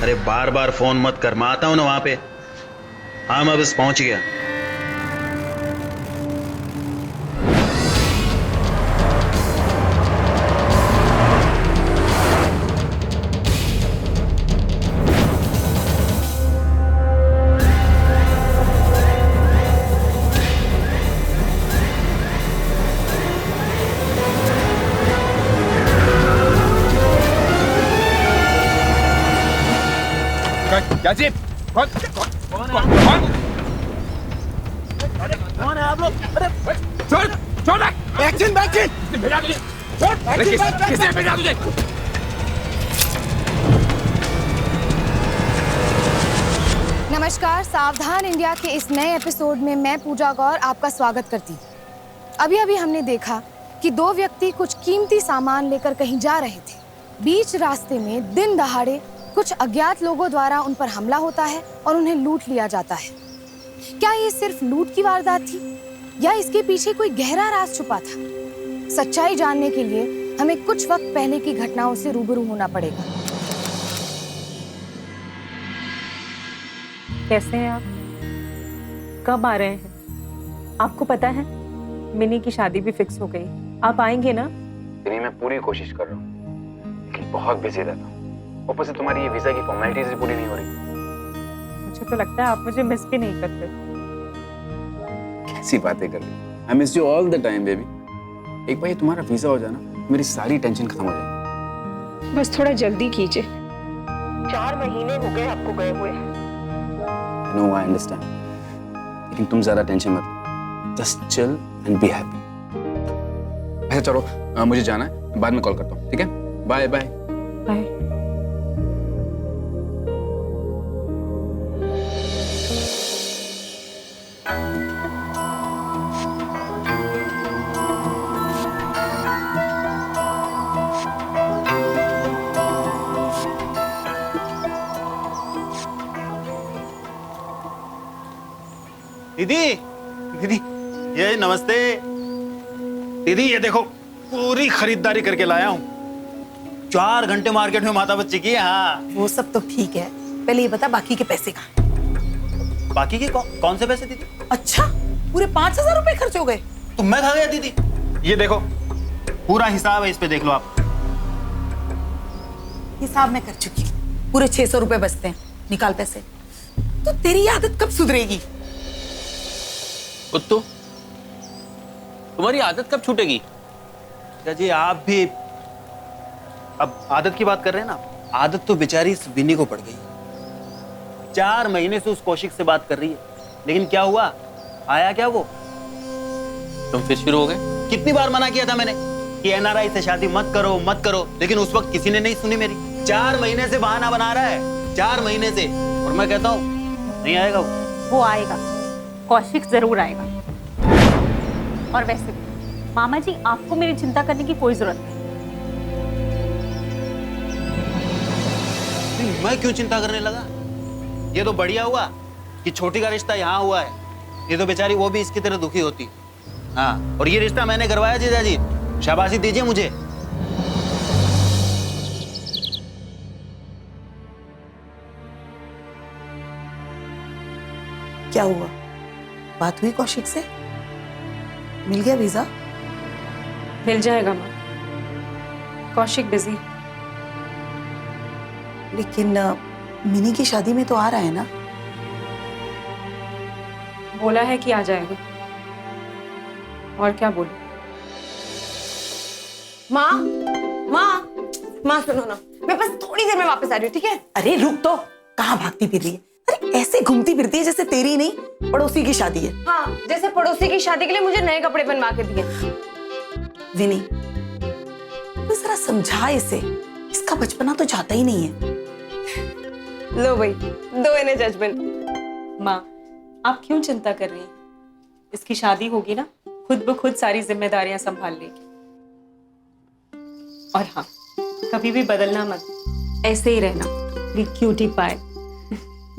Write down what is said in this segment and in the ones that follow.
अरे बार बार फोन मत कर, मैं आता हूं ना वहां पे। हाँ मैं बस पहुंच गया। क्या जी? कौन है आप लोग? अरे छोड़ छोड़ एक्शन भेजा तुझे, छोड़ किसने भेजा तुझे? नमस्कार, सावधान इंडिया के इस नए एपिसोड में मैं पूजा गौर आपका स्वागत करती हूँ। अभी अभी हमने देखा कि दो व्यक्ति कुछ कीमती सामान लेकर कहीं जा रहे थे। बीच रास्ते में दिन दहाड़े कुछ अज्ञात लोगों द्वारा उन पर हमला होता है और उन्हें लूट लिया जाता है। क्या ये सिर्फ लूट की वारदात थी या इसके पीछे कोई गहरा राज छुपा था? सच्चाई जानने के लिए हमें कुछ वक्त पहले की घटनाओं से रूबरू होना पड़ेगा। कैसे हैं आप? कब आ रहे हैं? आपको पता है मिनी की शादी भी फिक्स हो गई। आप आएंगे ना? दिल्ली में पूरी कोशिश कर रहा हूँ, लेकिन बहुत बिजी रहता हूँ। ऊपर से तुम्हारी ये वीजा की फॉर्मेलिटीज भी पूरी नहीं हो रही। मुझे तो लगता है आप मुझे मिस भी नहीं करते। कैसी बातें कर रही हो? I miss you all the time, baby। एक बार ये तुम्हारा वीजा हो जाना, मेरी सारी टेंशन खत्म हो जाएगी। बस थोड़ा जल्दी कीजिए। 4 महीने हो गए आपको गए हुए। I know, I understand। लेकिन तुम ज्यादा टेंशन मत लो। Just chill and be happy। अच्छा चलो, मुझे जाना है, बाद में कॉल करता हूँ, ठीक है? Bye bye. बाय। दीदी, दीदी ये नमस्ते। दीदी ये देखो पूरी खरीदारी करके लाया हूँ। 4 घंटे मार्केट में माथा बच्ची की। हाँ वो सब तो ठीक है, पहले ये बता बाकी के पैसे कहाँ? बाकी के कौन से पैसे दीदी? अच्छा, पूरे 5,000 रुपए खर्च हो गए। तो मैं खा गया दीदी। ये देखो पूरा हिसाब है, इस पे देख लो आप। हिसाब मैं कर चुकी हूँ, पूरे 600 रुपए बचते हैं। निकाल पैसे। तो तेरी आदत कब सुधरेगी? कुत्तू, तुम्हारी आदत कब छूटेगी? क्या जी आप भी अब आदत की बात कर रहे हैं ना? आदत तो बेचारी इस विनी को पड़ गई। 4 महीने से उस कौशिक से बात कर रही है, लेकिन क्या हुआ? आया क्या वो? तुम फिर शुरू हो गए? कितनी बार मना किया था मैंने कि एनआरआई से शादी मत करो मत करो, लेकिन उस वक्त किसी ने नहीं सुनी मेरी। 4 महीने से बहाना बना रहा है, 4 महीने से, और मैं कहता हूँ नहीं आएगा वो। वो आएगा, कौशिक जरूर आएगा। और वैसे मामा जी, आपको मेरी चिंता करने की कोई जरूरत नहीं। मैं क्यों चिंता करने लगा? ये तो बढ़िया हुआ कि छोटी का रिश्ता यहाँ हुआ है। ये तो बेचारी वो भी इसकी तरह दुखी होती। हाँ, और ये रिश्ता मैंने करवाया जीजाजी, शाबाशी दीजिए मुझे। क्या हुआ? बात हुई कौशिक से? मिल गया वीजा? मिल जाएगा माँ, कौशिक बिजी। लेकिन मिनी की शादी में तो आ रहा है ना? बोला है कि आ जाएगा, और क्या बोलूं? माँ माँ माँ सुनो ना, मैं बस थोड़ी देर में वापस आ रही हूँ, ठीक है? अरे रुक तो, कहाँ भागती फिर रही है? अरे ऐसे घूमती फिरती है जैसे तेरी नहीं पड़ोसी की शादी है। हाँ, जैसे पड़ोसी की शादी के लिए मुझे नए कपड़े बनवा के दिए। विनी, तू जरा समझा इसे, इसका बचपना तो जाता ही नहीं है। लो भाई, दो इन्हें जजमेंट। माँ, आप क्यों चिंता कर रही हैं? इसकी शादी होगी ना, खुद ब खुद सारी जिम्मेदारियां संभाल लेगी। और हाँ, कभी भी बदलना मत, ऐसे ही रहना, क्यूटी पाए।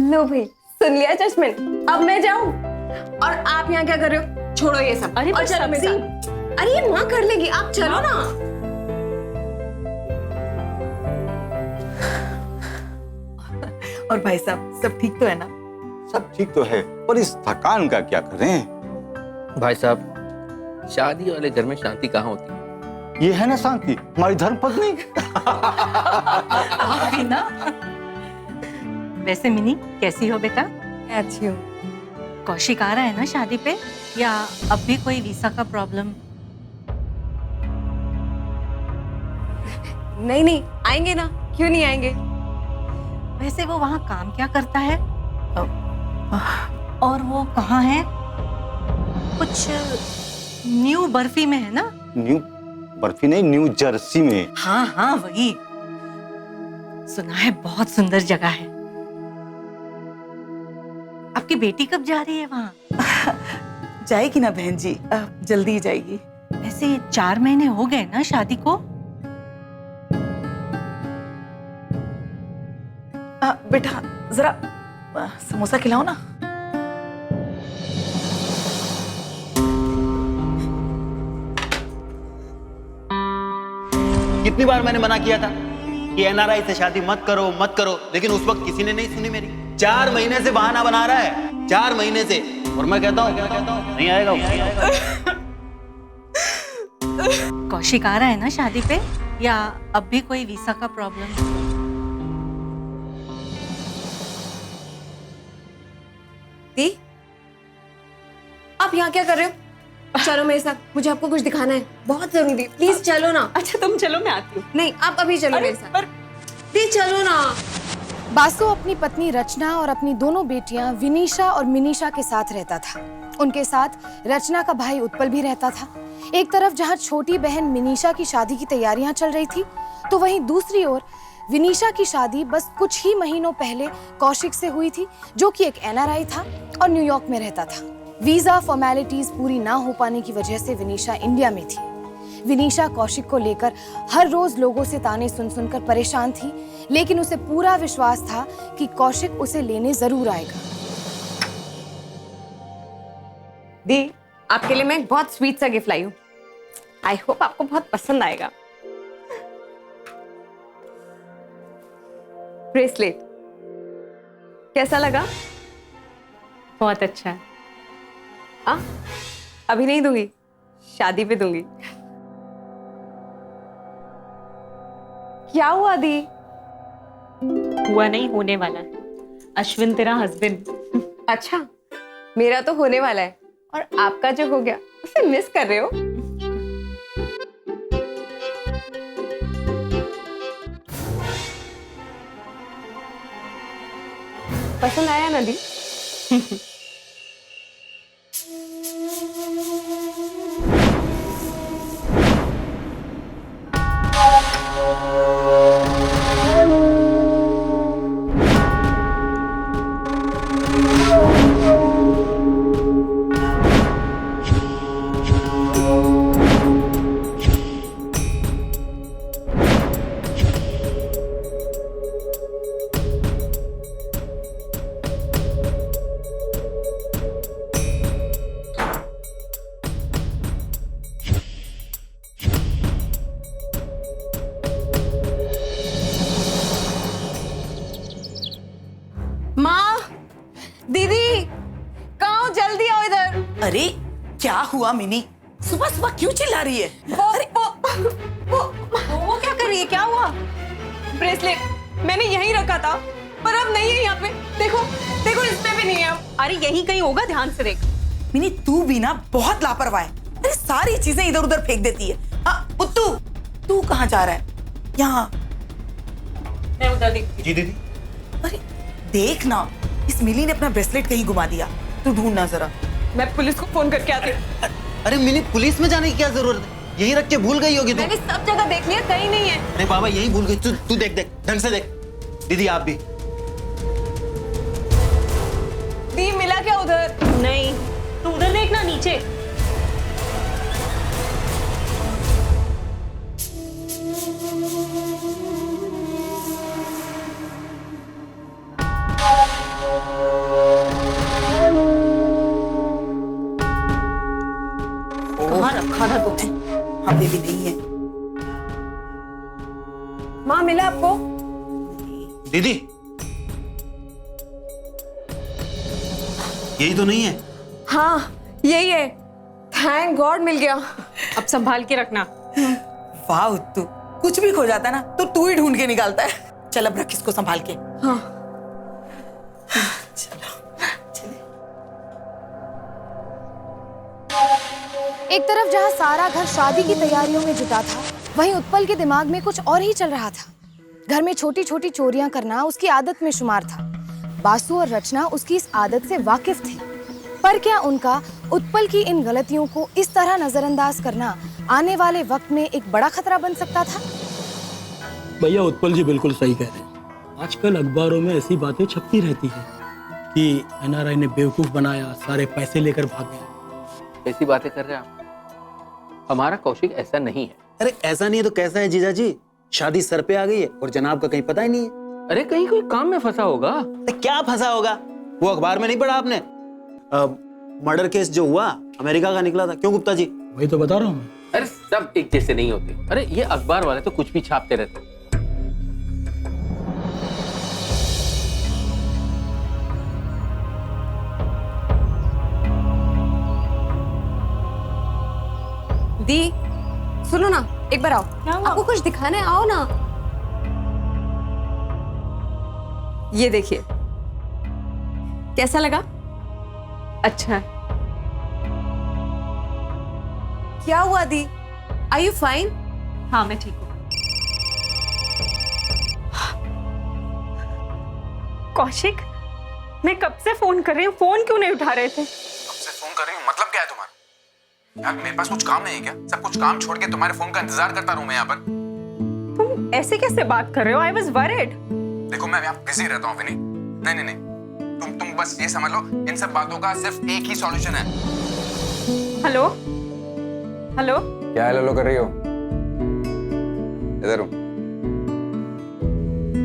लो भाई, सुन लिया जजमेंट। अब मैं जाऊं? और आप यहाँ क्या कर रहे हो? छोड़ो ये सब। अरे और चलो मेरे साथ। अरे ये माँ कर लेगी, आप चलो ना। और भाई साहब सब ठीक तो है ना? सब ठीक तो है, पर इस थकान का क्या करें? भाई साहब, शादी वाले घर में शांति कहाँ होती है? ये है ना शांति, हमारी धर्मपत्नी। आप भी ना। वैसे मिनी कैसी हो बेटा? अच्छी हूँ। कौशिक आ रहा है ना शादी पे, या अब भी कोई वीसा का प्रॉब्लम? नहीं नहीं, आएंगे ना, क्यों नहीं आएंगे? वैसे वो वहाँ काम क्या करता है? और वो कहाँ है? कुछ न्यू बर्फी में है ना? न्यू बर्फी नहीं, न्यू जर्सी में। हाँ हाँ वही। सुना है बहुत सुंदर जगह है। आपकी बेटी कब जा रही है वहाँ? जाएगी ना बहन जी, जल्दी ही जाएगी। वैसे 4 महीने हो गए ना शादी को? बेटा जरा समोसा खिलाओ ना। कितनी बार मैंने मना किया था कि एनआरआई से शादी मत करो मत करो, लेकिन उस वक्त किसी ने नहीं सुनी मेरी। 4 महीने से बहाना बना रहा है, 4 महीने से, और मैं कहता हूँ नहीं आएगा वो। कौशिक आ रहा है ना शादी पे, या अब भी कोई वीसा का प्रॉब्लम? दी, आप यहाँ क्या कर रहे हो? चलो मेरे साथ, मुझे आपको कुछ दिखाना है, बहुत जरूरी। प्लीज चलो ना। अच्छा तुम चलो, मैं आती हूँ। नहीं, आप अभी चलो मेरे साथ। दी चलो ना। बासु अपनी पत्नी रचना और अपनी दोनों बेटियां विनीशा और मिनीशा के साथ रहता था। उनके साथ रचना का भाई उत्पल भी रहता था। एक तरफ जहां छोटी बहन मिनीशा की शादी की तैयारियां चल रही थी, तो वहीं दूसरी ओर विनीशा की शादी बस कुछ ही महीनों पहले कौशिक से हुई थी, जो कि एक एनआरआई था और न्यूयॉर्क में रहता था। वीजा फॉर्मेलिटीज पूरी ना हो पाने की वजह से विनीशा इंडिया में थी। विनीशा कौशिक को लेकर हर रोज लोगों से ताने सुन सुनकर परेशान थी, लेकिन उसे पूरा विश्वास था कि कौशिक उसे लेने जरूर आएगा। दी, आपके लिए मैं एक बहुत स्वीट सा गिफ्ट लाई हूँ। आई होप आपको बहुत पसंद आएगा। ब्रेसलेट कैसा लगा? बहुत अच्छा है। हाँ, अभी नहीं दूंगी, शादी पे दूंगी। क्या हुआ दी? हुआ नहीं, होने वाला है। अश्विन तेरा हस्बैंड। अच्छा, मेरा तो होने वाला है, और आपका जो हो गया उसे मिस कर रहे हो? पसंद आया ना दी? माँ, दीदी, कहाँ हो? जल्दी आओ इधर। अरे क्या हुआ मिनी? सुबह सुबह क्यों चिल्ला रही है? वो क्या कर रही है? क्या हुआ? ब्रेसलेट मैंने यहीं रखा था, पर अब नहीं है यहाँ पे। देखो देखो, इसमें भी नहीं है अब। अरे यहीं कहीं होगा, ध्यान से देख। मिनी तू भी ना बहुत लापरवाह है। अरे सारी चीजें इधर उधर फेंक देती है। उत्तू, तू कहाँ जा रहा है? यहाँ। मैं उधर देखती। जी दीदी। अरे देख ना, इस मिली ने अपना ब्रेसलेट कहीं घुमा दिया। तू ढूंढना जरा। मैं पुलिस को फोन करके आती हूँ। अरे मिनी, पुलिस में जाने की क्या जरूरत है? यही रख के भूल गई होगी तू। मैंने सब जगह देख लिया, कहीं नहीं है। अरे बाबा, यही भूल गई। तू देख देख, ढंग से देख। दीदी आप भी। दी, मिला क्या उधर? नहीं, तू उधर देखना, नीचे। कहाँ रखा था तुमने? हमें भी नहीं है। माँ, मिला आपको? दीदी, यही तो नहीं है? हाँ यही है। थैंक गॉड मिल गया। अब संभाल के रखना। वाह उत्तू, कुछ भी खो जाता है ना तो तू ही ढूंढ के निकालता है। चल अब रख इसको संभाल के। हाँ। चलो एक तरफ जहां सारा घर शादी की तैयारियों में जुटा था, वहीं उत्पल के दिमाग में कुछ और ही चल रहा था। घर में छोटी छोटी चोरियां करना उसकी आदत में शुमार था। बासु और रचना उसकी इस आदत से वाकिफ थे, पर क्या उनका उत्पल की इन गलतियों को इस तरह नजरअंदाज करना आने वाले वक्त में एक बड़ा खतरा बन सकता था? भैया उत्पल जी बिल्कुल सही कह रहे हैं। आजकल अखबारों में ऐसी बातें छपती रहती है कि एनआरआई ने बेवकूफ बनाया, सारे पैसे लेकर भाग गए। ऐसी बातें कर रहे हैं आप? हमारा कौशिक ऐसा नहीं है। अरे ऐसा नहीं है तो कैसा है जीजा जी? शादी सर पे आ गई है और जनाब का कहीं पता ही नहीं है। अरे कहीं कोई काम में फंसा होगा। तो क्या फंसा होगा? वो अखबार में नहीं पढ़ा आपने? मर्डर केस जो हुआ अमेरिका का निकला था। क्यों गुप्ता जी? वही तो बता रहा हूँ मैं। अरे सब एक जैसे नहीं होते। अरे ये अखबार वाले तो कुछ भी छापते रहते। दी सुनो ना, एक बार आओ। आपको कुछ दिखाना है, आओ ना। ये देखिए, कैसा लगा? अच्छा है। क्या हुआ दी? Are you fine? हाँ मैं ठीक हूँ। कौशिक, मैं कब से फोन कर रही हूँ, फोन क्यों नहीं उठा रहे थे? कब से फोन कर रही हूँ? मतलब क्या है तुम्हारा? यार मेरे पास कुछ काम नहीं है क्या? सब कुछ काम छोड़ के तुम्हारे फोन का इंतजार करता रहूं मैं यहाँ पर? तुम ऐसे कैसे बात कर रहे हो? I was worried. देखो मैं यहाँ बिजी रहता हूँ विनी। नहीं नहीं नहीं, तुम बस ये समझ लो, इन सब बातों का सिर्फ एक ही सॉल्यूशन है। Hello hello. क्या हेलो कर रही हो? इधर हूँ।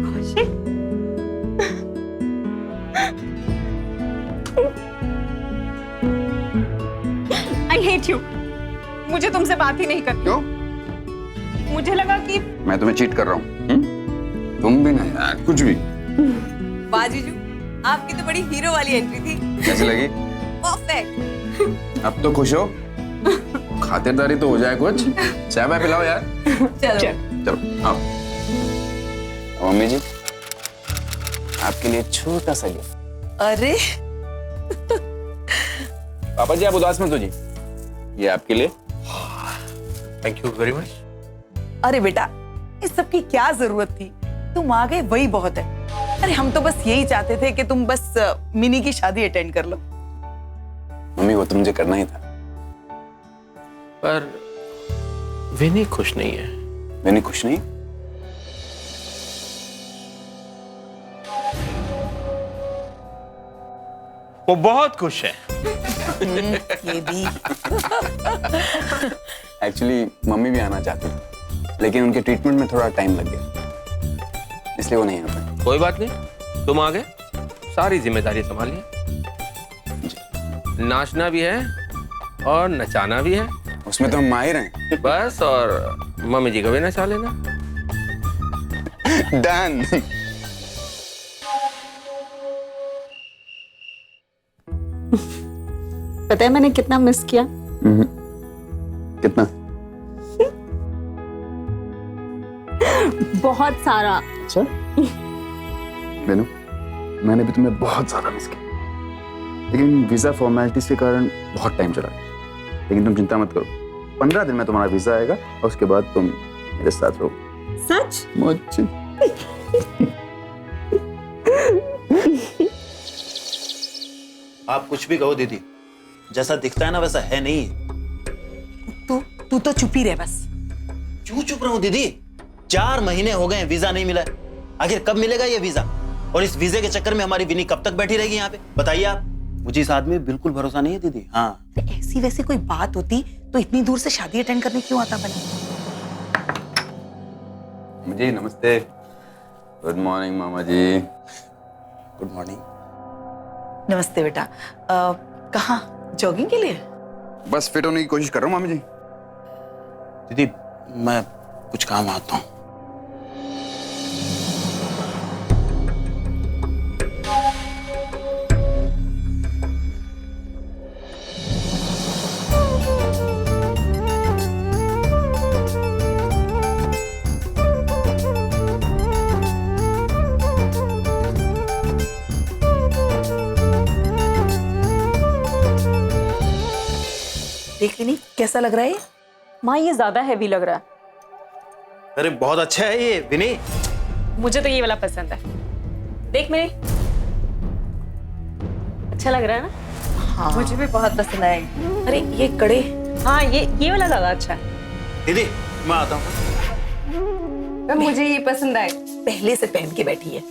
Kaushik, I hate you. मुझे तुमसे बात ही नहीं करनी। क्यों? मुझे लगा कि मैं तुम्हें चीट कर रहा हूँ। तुम भी ना यार, कुछ भी। वाह जीजू, आपकी तो बड़ी हीरो वाली एंट्री थी। कैसी लगी? परफेक्ट। अब तो खुश हो? खातिरदारी तो हो जाए कुछ। चाय वाय पिलाओ यार। चलो चलो आओ। मम्मी जी, आपके लिए छोटा सा गिफ्ट। अरे पापा जी आप उदास मत हो जी, ये आपके लिए। Thank you very much. अरे बेटा, इस सब की क्या जरूरत थी? तुम आ गए वही बहुत है। अरे हम तो बस यही चाहते थे कि तुम बस मिनी की शादी अटेंड कर लो। मम्मी वो तो मुझे करना ही था। पर विनी खुश नहीं है। विनी खुश नहीं? वो बहुत खुश है। ये भी। एक्चुअली मम्मी भी आना चाहती थी, लेकिन उनके ट्रीटमेंट में थोड़ा टाइम लग गया, इसलिए वो नहीं आ पाए। कोई बात नहीं, तुम आ गए, सारी जिम्मेदारी संभालिए। नाचना भी है और नचाना भी है। उसमें तो हम माहिर हैं। बस, और मम्मी जी को भी नचा लेना। डन। पता है मैंने कितना मिस किया? कितना? बहुत सारा। अच्छा बेनू, मैंने भी तुम्हें बहुत ज्यादा मिस किया, लेकिन वीजा फॉर्मेलिटीज के कारण बहुत टाइम चला गया। लेकिन तुम चिंता मत करो, 15 दिन में तुम्हारा वीजा आएगा और उसके बाद तुम मेरे साथ रहो। सच? मुझे आप कुछ भी कहो दीदी, जैसा दिखता है ना वैसा है नहीं। तू तो चुप ही रह बस। क्यों चुप रहूं दीदी? 4 महीने हो गए वीजा नहीं मिला है। आखिर कब मिलेगा ये वीजा? और इस वीजे के चक्कर में हमारी विनी कब तक बैठी रहेगी यहाँ पे? बताइए आप। मुझे इस आदमी पे बिल्कुल भरोसा नहीं है दीदी। हाँ, तो ऐसी वैसी कोई बात होती तो इतनी दूर से शादी अटेंड करने क्यों आता बना? मुझे नमस्ते। गुड मॉर्निंग मामा जी। Good morning. नमस्ते बेटा। कहाँ, जॉगिंग के लिए? बस फिट होने की कोशिश कर रहा हूँ मामी जी। दीदी मैं कुछ काम आता हूँ। कैसा लग रहा है ये? माँ ये ज्यादा हैवी लग रहा है। अरे बहुत अच्छा है ये विनी। मुझे तो ये वाला पसंद है। देख मेरे, अच्छा लग रहा है ना? हाँ मुझे भी बहुत पसंद आएगा। अरे ये कड़े, हाँ ये वाला ज्यादा अच्छा है। दीदी मैं आता हूँ। मुझे ये पसंद आए। पहले से पहन के बैठी है।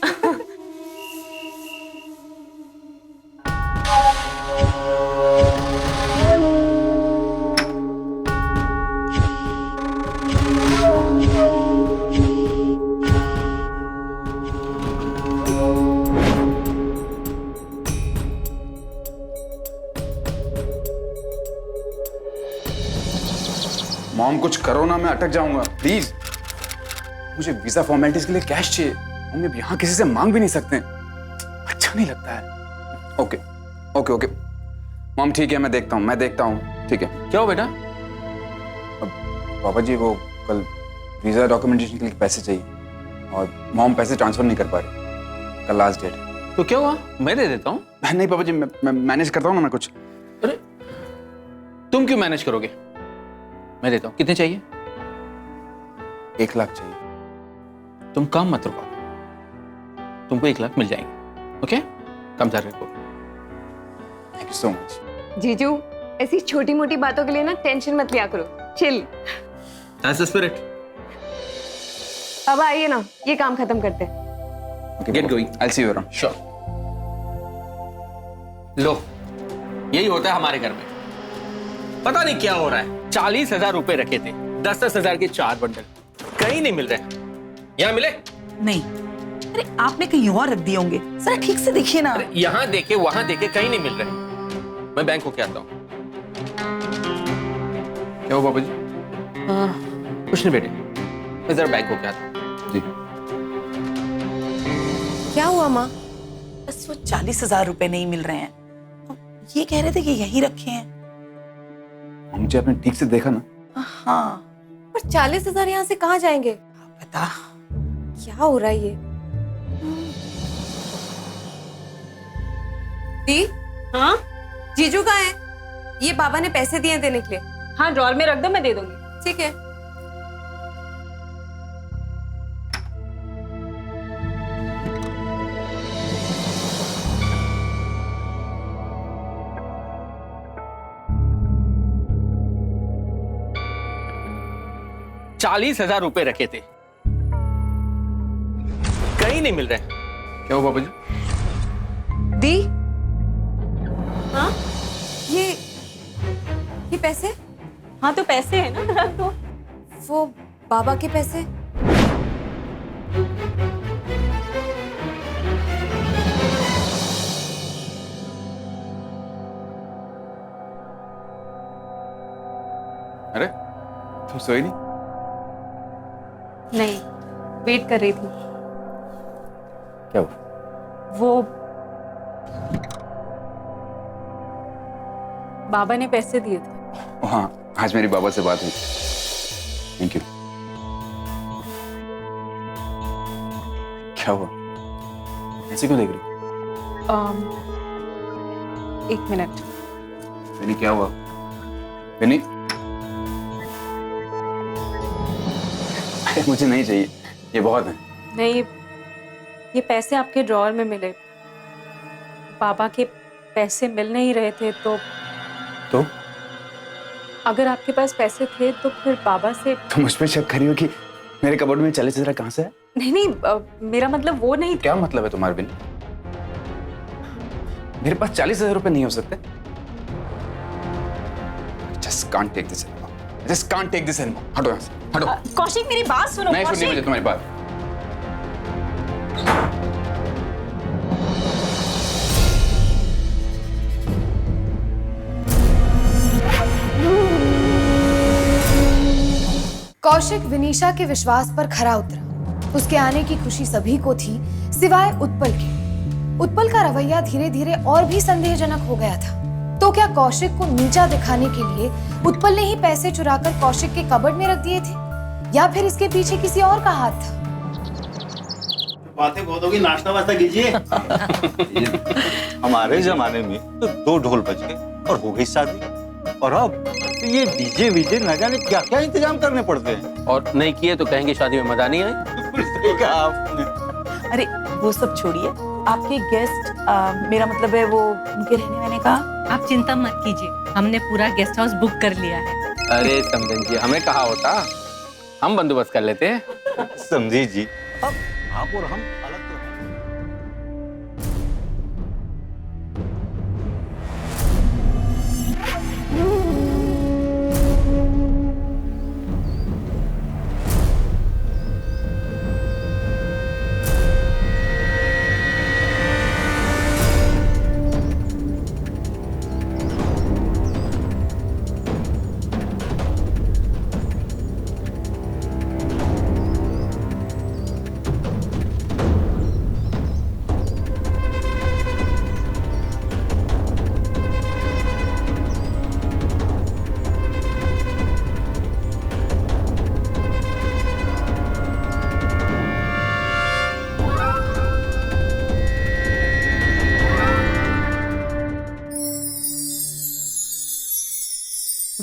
मॉम कुछ करो ना, मैं अटक जाऊंगा प्लीज। मुझे वीजा फॉर्मेलिटीज के लिए कैश चाहिए। हम अब यहाँ किसी से मांग भी नहीं सकते, अच्छा नहीं लगता है। ओके ओके ओके मॉम ठीक है, मैं देखता हूँ ठीक है। क्या हो बेटा? पापा जी वो कल वीजा डॉक्यूमेंटेशन के लिए पैसे चाहिए और मॉम पैसे ट्रांसफर नहीं कर पा रही, कल लास्ट डेट है। तो क्या हुआ, मैं दे देता हूँ। नहीं पापा जी मैं मैनेज करता हूँ ना मैं कुछ। अरे तुम क्यों मैनेज करोगे, मैं देता हूँ। कितने चाहिए? 1 लाख चाहिए। तुम काम मत रुको, तुमको 1 लाख मिल जाएंगे। ओके कम जा रहे हो। Thank you so much. जीजू ऐसी छोटी मोटी बातों के लिए ना टेंशन मत लिया करो, चिल। That's the spirit. अब आइए ना, ये काम खत्म करते हैं। Get going, I will see you around. Sure. लो यही होता है हमारे घर में, पता नहीं क्या हो रहा है। 40,000 रुपए रखे थे, 10-10 हजार के 4 बंडल, कहीं नहीं मिल रहे। यहाँ मिले? नहीं, अरे आपने कहीं और रख दिए होंगे, जरा ठीक से देखिए ना। अरे यहाँ देखे वहां देखे, कहीं नहीं मिल रहे। मैं बैंक होके आता हूँ। क्या हो पापा जी? कुछ नहीं बेटे, मैं जरा बैंक होके आता हूँ। जी क्या हुआ माँ? बस वो 40,000 रुपए नहीं मिल रहे हैं। ये कह रहे थे कि यही रखे हैं। मुझे आपने ठीक से देखा ना? हाँ पर 40,000 यहाँ से कहाँ जाएंगे? पता। क्या हो रहा है ये? दी? हाँ जीजू कहाँ है? ये बाबा ने पैसे दिए हैं देने के लिए। हाँ ड्रॉर में रख दो, मैं दे दूंगी। ठीक है। चालीस 40,000 रुपए रखे थे, कहीं नहीं मिल रहे। क्या हो पापा जी? दी? हाँ ये पैसे? हाँ तो पैसे है ना, रख दो। वो बाबा के पैसे? अरे तुम सोई नहीं? नहीं, वेट कर रही थी। क्या हुआ? वो बाबा ने पैसे दिए थे। हाँ आज मेरी बाबा से बात हुई। Thank you. क्या हुआ, ऐसे क्यों देख रही? 1 मिनट। बेनी क्या हुआ? बेनी मुझे नहीं चाहिए, ये बहुत है। नहीं, ये पैसे आपके ड्रॉअर में मिले। बाबा के पैसे मिल नहीं रहे थे, तो अगर आपके पास पैसे थे तो फिर बाबा से। तो मुझ पे शक करी हो कि मेरे कबर्ड में 40,000 कहाँ से है? नहीं, मेरा मतलब वो नहीं। क्या मतलब है तुम्हारे? बिन मेरे पास 40,000 रुपए नहीं हो सकते? Just can't take this anymore. Just can't take this anymore. हटो यहाँ से, हटो। कौशिक मेरी बात सुनो। नहीं सुननी मुझे तुम्हारी बात। कौशिक विनीशा के विश्वास पर खरा उतरा। उसके आने की खुशी सभी को थी सिवाय उत्पल के। उत्पल का रवैया धीरे धीरे और भी संदेहजनक हो गया था। तो क्या कौशिक को नीचा दिखाने के लिए उत्पल ने ही पैसे चुराकर कौशिक के कबर्ड में रख दिए थे, या फिर इसके पीछे किसी और का हाथ था? बातें बहुत होगी, नाश्ता वास्ता कीजिए। हमारे जमाने में तो 2 ढोल बज गए और हो गई शादी, और अब तो ये डीजे वीजे न जाने क्या क्या इंतजाम करने पड़ते हैं। और नहीं किए तो कहेंगे शादी में मजा नहीं आई। बिल्कुल सही कहा आपने। अरे वो सब छोड़िए, आपके गेस्ट मेरा मतलब है वो उनके रहने वहने का। आप चिंता मत कीजिए, हमने पूरा गेस्ट हाउस बुक कर लिया है। अरे समझन जी, हमें कहा होता, हम बंदोबस्त कर लेते हैं। समझी जी, अब आप और हम अलग तो हैं।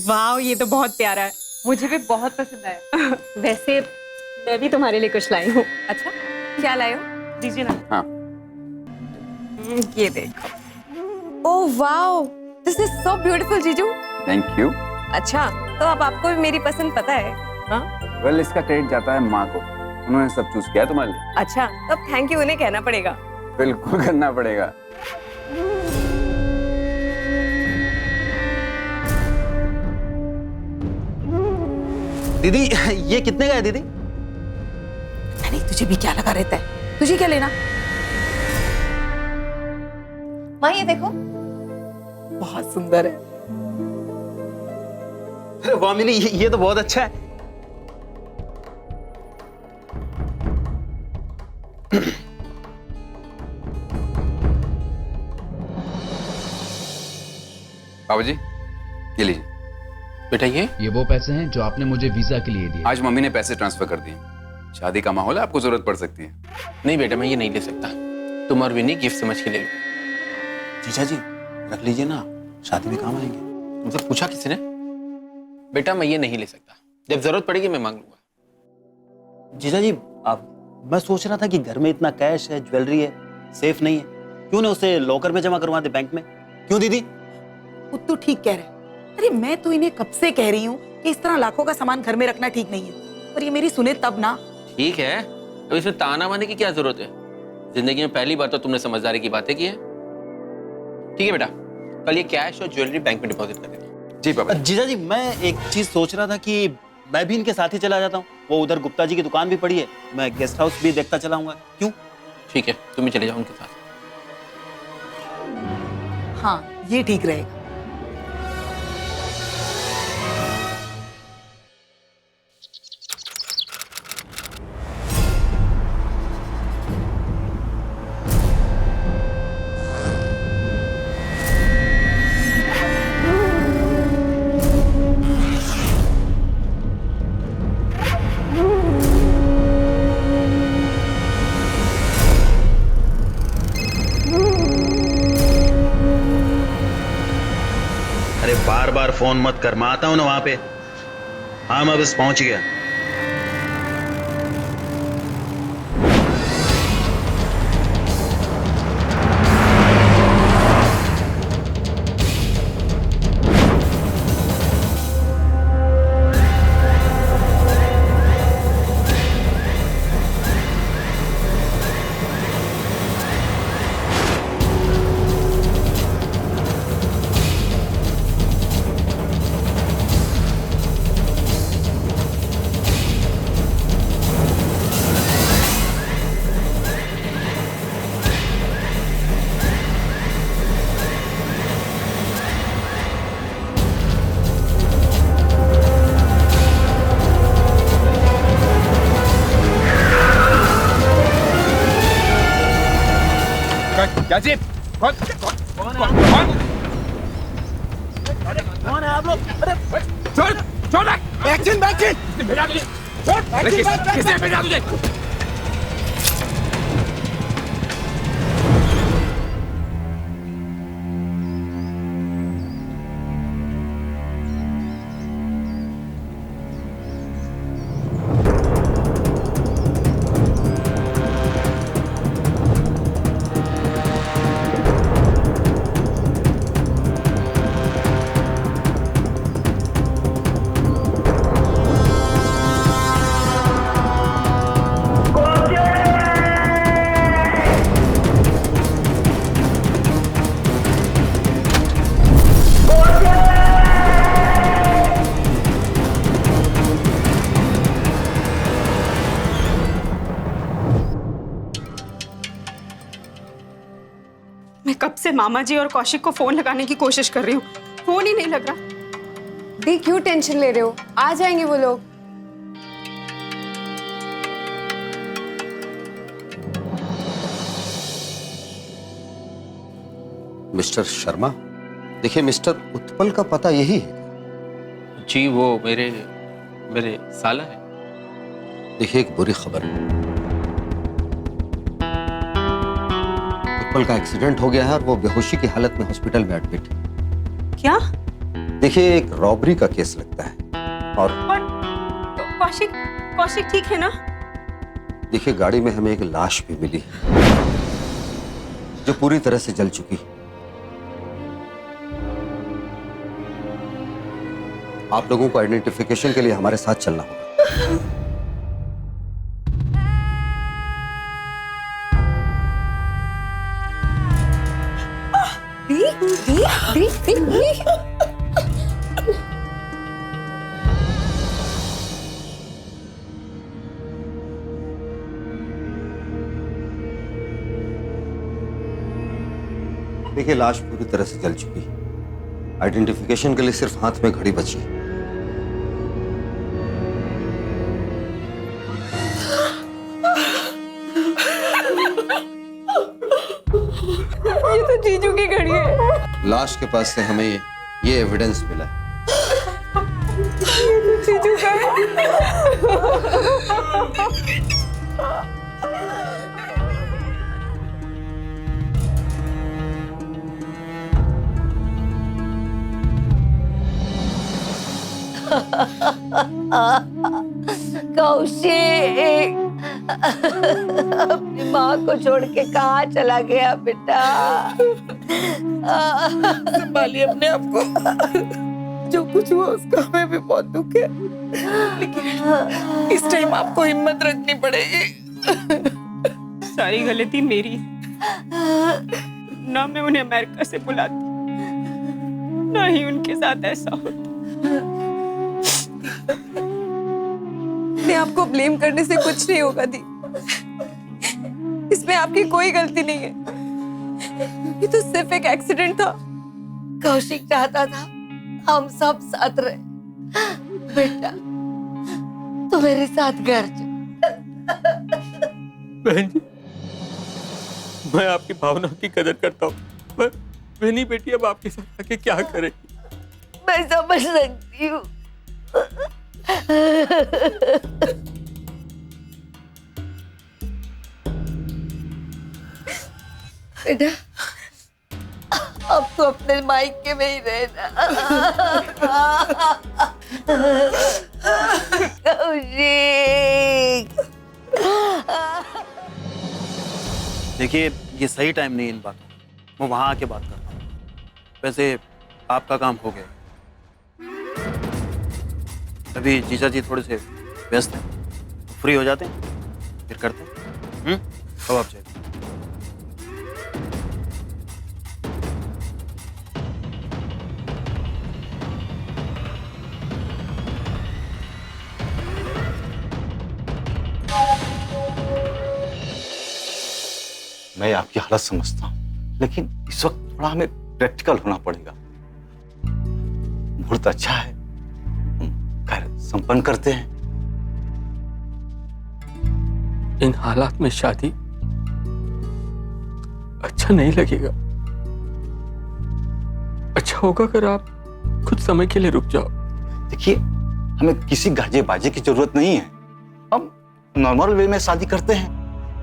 वाह, ये तो बहुत प्यारा है, मुझे भी बहुत पसंद आया। वैसे मैं भी तुम्हारे लिए कुछ लाई हूँ। अच्छा, क्या लाए हो? दीजिए ना। हाँ। ये देखो। Oh wow, this is so beautiful जीजू। Thank you. अच्छा, तो अब आपको भी मेरी पसंद पता है? हाँ? वेल, इसका क्रेडिट जाता है माँ को, उन्होंने सब चूज किया तुम्हारे लिए। अच्छा, तब थैंक यू उन्हें कहना पड़ेगा। बिल्कुल करना पड़ेगा। दीदी ये कितने का है दीदी? नहीं, तुझे भी क्या लगा रहता है, तुझे क्या लेना? माँ ये देखो। बहुत सुंदर है। अरे वाह मिनी, ये तो बहुत अच्छा है। बाबूजी, ये लीजिए। बेटा ये वो पैसे हैं जो आपने मुझे वीजा के लिए दिए। आज मम्मी ने पैसे ट्रांसफर कर दिए। शादी का माहौल है, आपको जरूरत पड़ सकती है। नहीं बेटा, मैं ये नहीं ले सकता, तुम और विनी गिफ्ट समझ के ले लो। जीजा जी रख लीजिए ना, शादी में काम आएंगे। तुमसे पूछा किसी ने? बेटा मैं ये नहीं ले सकता, जब जरूरत पड़ेगी मैं मांग लूंगा। जीजा जी मैं सोच रहा था कि घर में इतना कैश है, ज्वेलरी है, सेफ नहीं है, क्यों ना उसे लॉकर में जमा करवा दे, बैंक में। क्यों दीदी? तो ठीक कह रहे हैं। अरे मैं तो इन्हें कब से कह रही हूँ कि इस तरह लाखों का सामान घर में रखना ठीक नहीं है, पर ये मेरी सुने तब ना। ठीक है, अब इसमें ताना मारने की क्या जरूरत है? जिंदगी में पहली बार तो तुमने समझदारी की बातें की है। ठीक है बेटा, कल ये कैश और ज्वेलरी बैंक में डिपॉजिट कर देना। जी पापा। जीजा जी मैं एक चीज सोच रहा था कि मैं भी इनके साथ ही चला जाता हूँ। वो उधर गुप्ता जी की दुकान भी पड़ी है, मैं गेस्ट हाउस भी देखता चला आऊंगा। क्यों? ठीक है, तुम भी चले जाओ उनके साथ। हाँ, ये ठीक रहेगा। अरे बार बार फोन मत कर, मैं आता हूँ ना वहां पे। हाँ मैं बस पहुंच गया। क्या जी? कौन है आप लोग? अरे छोड़ छोड़ एक्शन भेजा तुझे। छोड़, किसने भेजा तुझे? से मामा जी और कौशिक को फोन लगाने की कोशिश कर रही हूँ, फोन ही नहीं लग रहा। दी क्यों टेंशन ले रहे हो, आ जाएंगे वो लोग। मिस्टर शर्मा, देखिए मिस्टर उत्पल का पता यही है। जी वो मेरे साला है। देखिए एक बुरी खबर है, उत्पल का एक्सीडेंट हो गया है और वो बेहोशी की हालत में हॉस्पिटल में एडमिट है। क्या? देखिए एक रॉबरी का केस लगता है और कौशिक ठीक है ना? देखिए गाड़ी में हमें एक लाश भी मिली है जो पूरी तरह से जल चुकी है। आप लोगों को आइडेंटिफिकेशन के लिए हमारे साथ चलना होगा। दी। देखिए लाश पूरी तरह से जल चुकी है। आइडेंटिफिकेशन के लिए सिर्फ हाथ में घड़ी बची है। ये तो जीजू की घड़ी है। लाश के पास से हमें ये एविडेंस मिला है। जीजू का कौशिक अपनी माँ को छोड़ के कहाँ चला गया बेटा? संभालिए अपने आप को। जो कुछ हुआ उसका हमें भी बहुत दुख है, लेकिन इस टाइम आपको हिम्मत रखनी पड़ेगी। सारी गलती मेरी ना, मैं उन्हें अमेरिका से बुलाती ना ही उनके साथ ऐसा होता। अपने आपको ब्लेम करने से कुछ नहीं होगा दी, इसमें आपकी कोई गलती नहीं है। ये तो सिर्फ एक एक्सीडेंट था। कौशिक चाहता था हम सब साथ रहे। बेटा तू मेरे साथ घर जा। बहन जी, मैं आपकी भावना की कदर करता हूँ, पर बहनी बेटी अब आपके साथ आके क्या करेगी? मैं समझ सकती हूँ। बेटा अब तो अपने मायके में ही रहना। कौशिक देखिए ये सही टाइम नहीं इन बातों, मैं वहां आके बात करता हूँ। वैसे आपका काम हो गया, अभी जीजा जी थोड़े से व्यस्त हैं, फ्री हो जाते हैं फिर करते हैं। अब आप जाइए। मैं आपकी हालत समझता हूँ, लेकिन इस वक्त थोड़ा हमें प्रैक्टिकल होना पड़ेगा। मुहूर्त अच्छा है, खैर संपन्न करते हैं। इन हालात में शादी अच्छा नहीं लगेगा। अच्छा होगा अगर आप कुछ समय के लिए रुक जाओ। देखिए हमें किसी गाजे बाजे की जरूरत नहीं है, हम नॉर्मल वे में शादी करते हैं।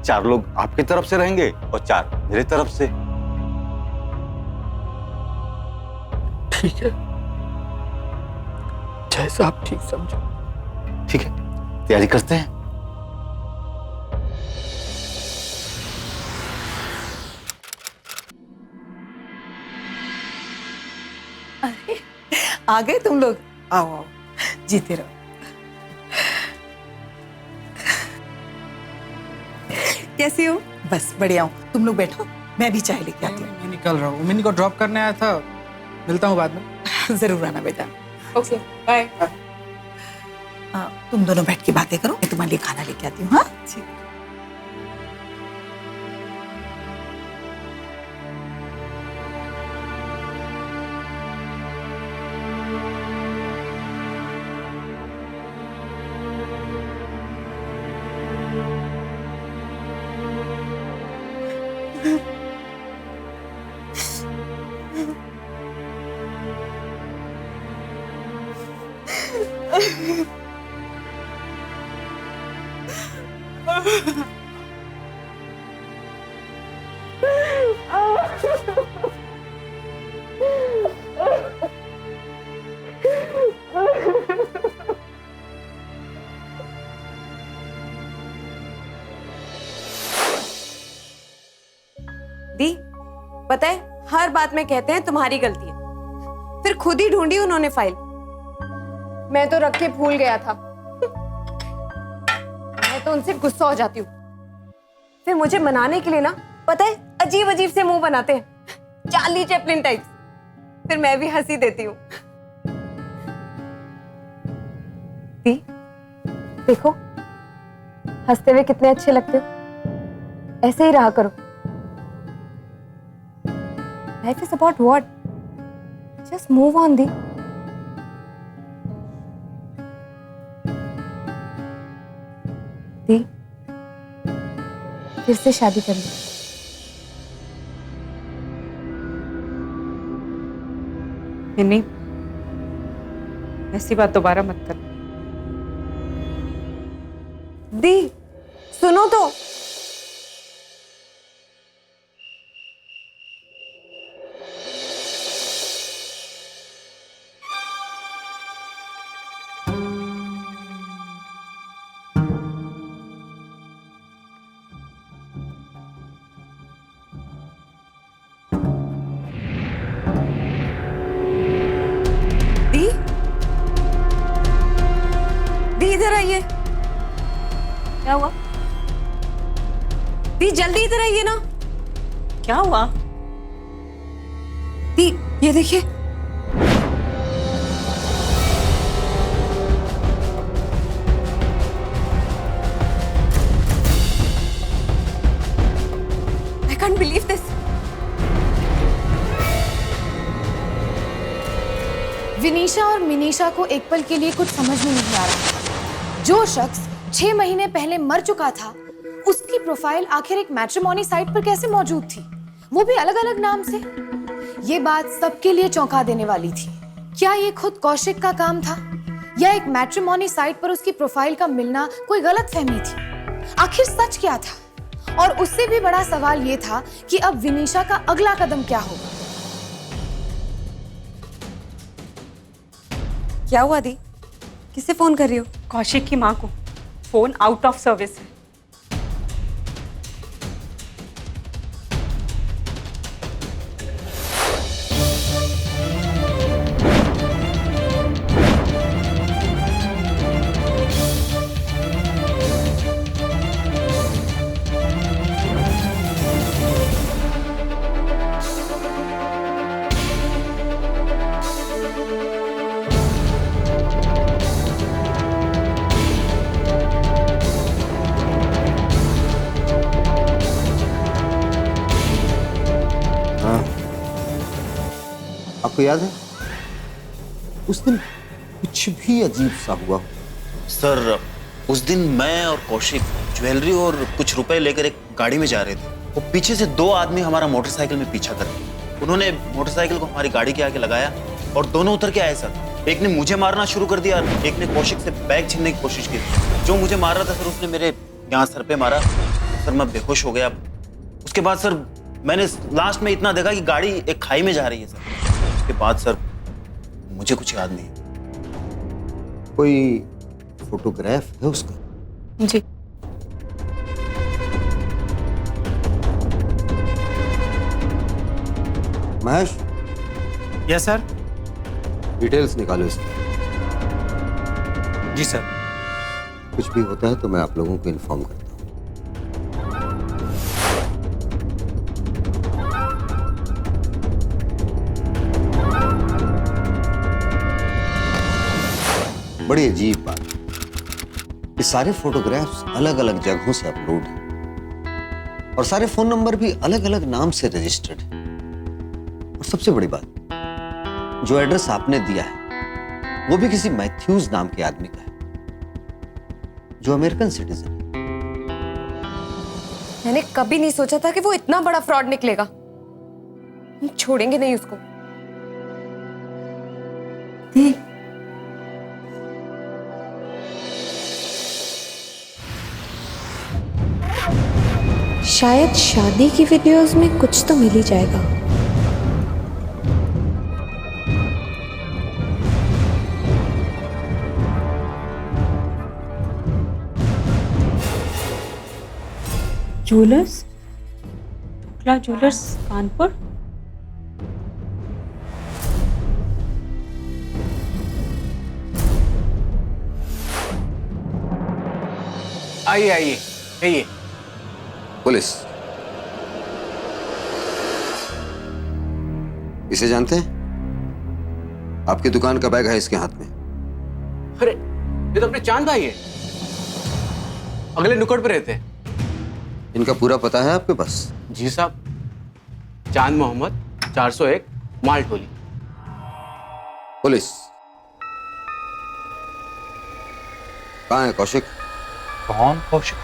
4 लोग आपकी तरफ से रहेंगे और 4 मेरी तरफ से। ठीक है, जैसा आप ठीक समझो। ठीक है, तैयारी करते हैं। अरे आ गए तुम लोग, आओ आओ, जीते रहो। कैसे हो? बस बढ़िया हूँ, तुम लोग बैठो, मैं भी चाय लेके आती हूँ। मैं निकल रहा हूँ, मिनी को ड्रॉप करने आया था, मिलता हूँ बाद में। जरूर आना बेटा। Okay bye. तुम दोनों बैठ के बातें करो, मैं तुम्हारे लिए खाना लेके आती हूँ। हाँ दी, पता है हर बात में कहते हैं तुम्हारी गलती है, फिर खुद ही ढूंढी उन्होंने फाइल। मैं तो रख के भूल गया था। मैं तो उनसे गुस्सा हो जाती हूँ, फिर मुझे मनाने के लिए ना पता है अजीब अजीब से मुंह बनाते हैं, चार्ली चैपलिन टाइप्स। फिर मैं भी हंसी देती हूँ। दी, देखो हंसते हुए कितने अच्छे लगते हो, ऐसे ही रहा करो। Life is about what? Just move on, दी। दी, फिर से शादी कर लो। नहीं, ऐसी बात दोबारा मत कर। दी, सुनो तो। दी, इधर आइए। क्या हुआ? दी, जल्दी इधर आइए ना। क्या हुआ? दी, ये देखिए। I can't believe this. विनीशा और मिनीशा को एक पल के लिए कुछ समझ में नहीं आ रहा। जो शख्स 6 महीने पहले मर चुका था, उसकी प्रोफाइल आखिर एक मैट्रिमोनी साइट पर कैसे मौजूद थी, वो भी अलग अलग नाम से। ये बात सबके लिए चौंका देने वाली थी। क्या ये खुद कौशिक का काम था या एक मैट्रिमोनी साइट पर उसकी प्रोफाइल का मिलना कोई गलतफहमी थी? आखिर सच क्या था? और उससे भी बड़ा सवाल ये था कि अब विनीशा का अगला कदम क्या होगा? क्या हुआ दी? किससे फोन कर रही हो? कौशिक की माँ को। फोन आउट ऑफ सर्विस है। आपको याद है उस दिन कुछ भी अजीब सा हुआ? सर, उस दिन मैं और कौशिक ज्वेलरी और कुछ रुपए लेकर एक गाड़ी में जा रहे थे। वो पीछे से 2 आदमी हमारा मोटरसाइकिल में पीछा कर रहे। उन्होंने मोटरसाइकिल को हमारी गाड़ी के आगे लगाया और दोनों उतर के आए सर। एक ने मुझे मारना शुरू कर दिया, एक ने कौशिक से बैग छीनने की कोशिश की। जो मुझे मार रहा था सर, उसने मेरे यहाँ सर पे मारा। सर मैं बेहोश हो गया। उसके बाद सर मैंने लास्ट में इतना देखा कि गाड़ी एक खाई में जा रही है सर। उसके बाद सर मुझे कुछ याद नहीं। कोई फोटोग्राफ है उसका? जी। महेश। Yes sir. डिटेल्स निकालो इसकी। जी सर। कुछ भी होता है तो मैं आप लोगों को इन्फॉर्म करता हूँ। बड़ी अजीब बात, ये सारे फोटोग्राफ्स अलग अलग जगहों से अपलोड हैं और सारे फोन नंबर भी अलग अलग नाम से रजिस्टर्ड हैं। और सबसे बड़ी बात, जो एड्रेस आपने दिया है वो भी किसी मैथ्यूज नाम के आदमी का है, जो अमेरिकन सिटीजन है। मैंने कभी नहीं सोचा था कि वो इतना बड़ा फ्रॉड निकलेगा। हम छोड़ेंगे नहीं उसको। दी, शायद शादी की वीडियोस में कुछ तो मिल ही जाएगा। Jewellers, Tukla jewellers Kanpur. आइए आइए आइए। पुलिस, इसे जानते हैं? आपकी दुकान का बैग है इसके हाथ में। अरे ये तो अपने चांद भाई है, अगले नुक्कड़ पे रहते हैं। इनका पूरा पता है आपके पास? जी साहब, चांद मोहम्मद 401 मालटोली। पुलिस, कहाँ है कौशिक? कौन कौशिक?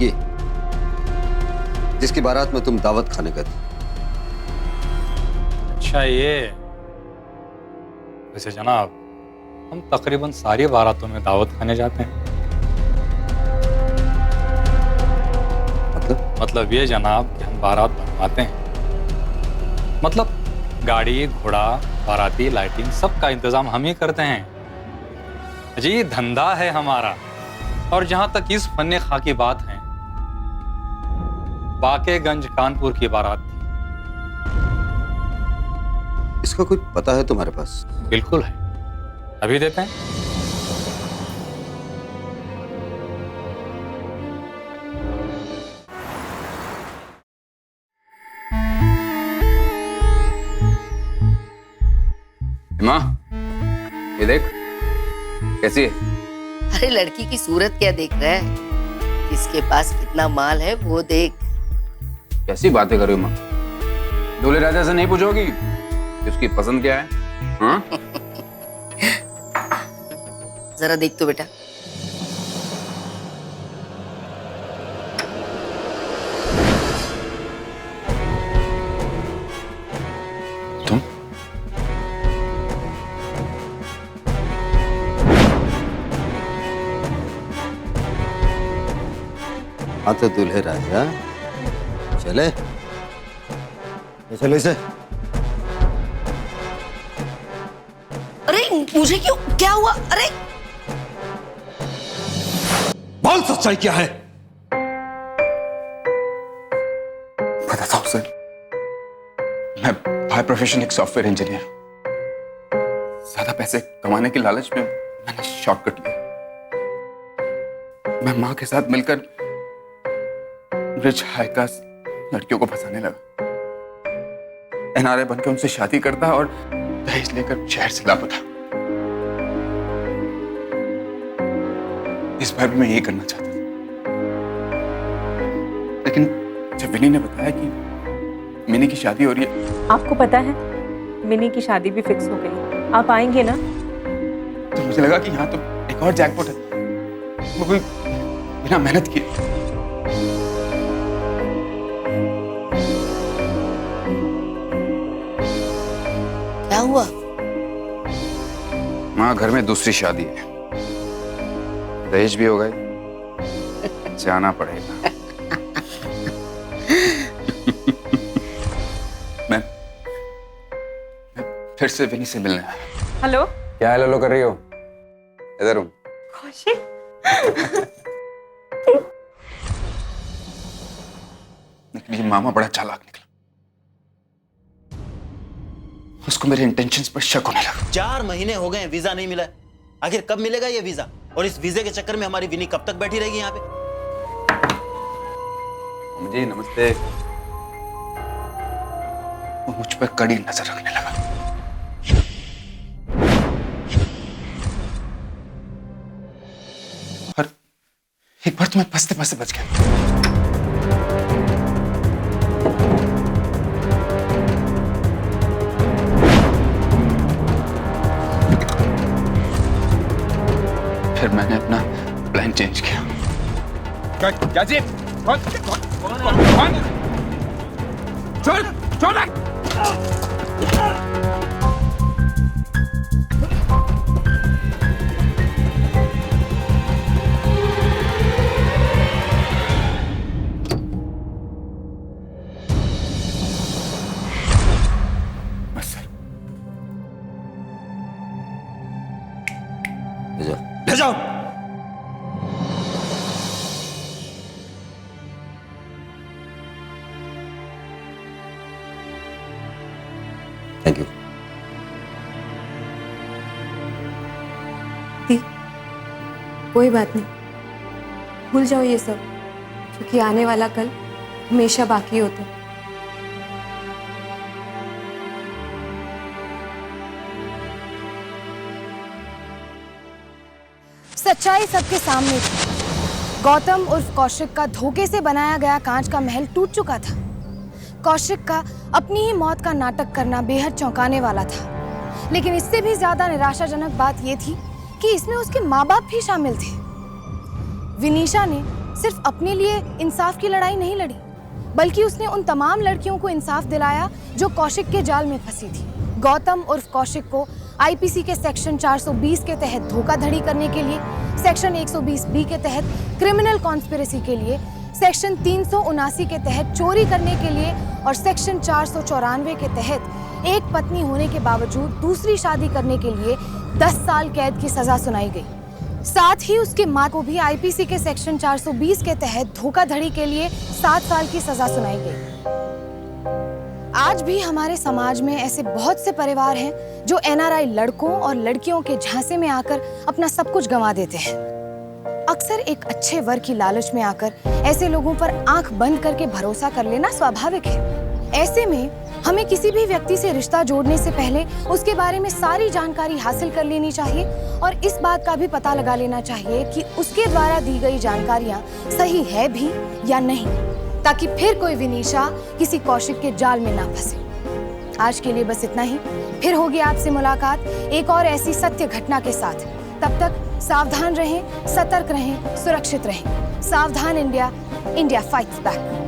ये जिसकी बारात में तुम दावत खाने गए थे। अच्छा ये। वैसे जनाब, हम तकरीबन सारी बारातों में दावत खाने जाते हैं। मतलब ये जनाब कि हम बारात बनवाते हैं। मतलब गाड़ी, घोड़ा, बाराती, लाइटिंग सब का इंतजाम हम ही करते हैं जी। धंधा है हमारा। और जहां तक इस फन्ने खा की बात है, बाकेगंज कानपुर की बारात थी। इसका कुछ पता है तुम्हारे पास? बिल्कुल है, अभी देते हैं। माँ, ये देख कैसी है। अरे लड़की की सूरत क्या देख रहा है? किसके पास कितना माल है वो देख। कैसी बातें कर रही हो माँ? दूल्हे राजा से नहीं पूछोगी कि उसकी पसंद क्या है? हाँ? जरा देख तो बेटा। तुम? हाँ तो दूल्हे राजा चले, चले इसे। अरे मुझे क्यों, क्या हुआ? अरे बोल सच्चाई क्या है? बताता हूँ सर, मैं बाय प्रोफेशन एक सॉफ्टवेयर इंजीनियर हूँ। ज्यादा पैसे कमाने की लालच में मैंने शॉर्टकट लिया। मैं माँ के साथ मिलकर रिच हाई क्लास लड़कियों को फंसाने लगा। एनआरआई बनकर उनसे शादी करता और दहेज लेकर शहर से लापता। इस बार भी मैं यही करना चाहता था, लेकिन जब विनी ने बताया कि मिनी की शादी हो रही है। आपको पता है मिनी की शादी भी फिक्स हो गई, आप आएंगे ना? तो मुझे लगा कि यहाँ तो एक और जैकपॉट है, वो भी बिना मेहनत किए। क्या हुआ? माँ, घर में दूसरी शादी है, दहेज भी हो गई, जाना पड़ेगा। मैं फिर से विनी से मिलने आया। हेलो। क्या हेलो कर रही हो? इधर हूँ। कौशिक। लेकिन ये मामा बड़ा चालाक निकला। उसको मेरे इंटेंशंस पर शक होने लगा। 4 महीने हो गए, वीजा नहीं मिला। आखिर कब मिलेगा ये वीजा? और इस वीजे के चक्कर में हमारी विनी कब तक बैठी रहेगी यहाँ पे? जी नमस्ते। वो मुझ पर कड़ी नजर रखने लगा। और एक बार तो मैं फंसते फंसते बच गया। फिर मैंने अपना प्लान चेंज किया। क्या जी? ले जाओ। ले जाओ। Thank you. दी, कोई बात नहीं, भूल जाओ ये सब, क्योंकि आने वाला कल हमेशा बाकी होता है। सच्चाई सबके सामने थी। गौतम उर्फ कौशिक का धोखे से बनाया गया कांच का महल टूट चुका था। कौशिक का अपनी ही मौत का नाटक करना बेहद चौंकाने वाला था, लेकिन इससे भी ज्यादा निराशाजनक बात यह थी कि इसमें उसके माँ बाप भी शामिल थे। विनीशा ने सिर्फ अपने लिए इंसाफ की लड़ाई नहीं लड़ी, बल्कि उसने उन तमाम लड़कियों को इंसाफ दिलाया जो कौशिक के जाल में फंसी थी। गौतम उर्फ कौशिक को आईपीसी के सेक्शन 420 के तहत धोखाधड़ी करने के लिए, सेक्शन 120 के तहत क्रिमिनल कॉन्स्पिरेसी के लिए, सेक्शन 379 के तहत चोरी करने के लिए और सेक्शन 494 के तहत एक पत्नी होने के बावजूद दूसरी शादी करने के लिए 10 साल कैद की सजा सुनाई गई। साथ ही उसकी मां को भी आईपीसी के सेक्शन 420 के तहत धोखाधड़ी के लिए 7 साल की सजा सुनाई गई। आज भी हमारे समाज में ऐसे बहुत से परिवार हैं जो एनआरआई लड़कों और लड़कियों के झांसे में आकर अपना सब कुछ गंवा देते हैं। अक्सर एक अच्छे वर की लालच में आकर ऐसे लोगों पर आंख बंद करके भरोसा कर लेना स्वाभाविक है। ऐसे में हमें किसी भी व्यक्ति से रिश्ता जोड़ने से पहले उसके बारे में सारी जानकारी हासिल कर लेनी चाहिए और इस बात का भी पता लगा लेना चाहिए कि उसके द्वारा दी गई जानकारियां सही है भी या नहीं, ताकि फिर कोई विनीशा किसी कौशिक के जाल में ना फंसे। आज के लिए बस इतना ही। फिर होगी आपसे मुलाकात एक और ऐसी सत्य घटना के साथ। तब तक सावधान रहें, सतर्क रहें, सुरक्षित रहें। सावधान इंडिया, इंडिया फाइट्स बैक।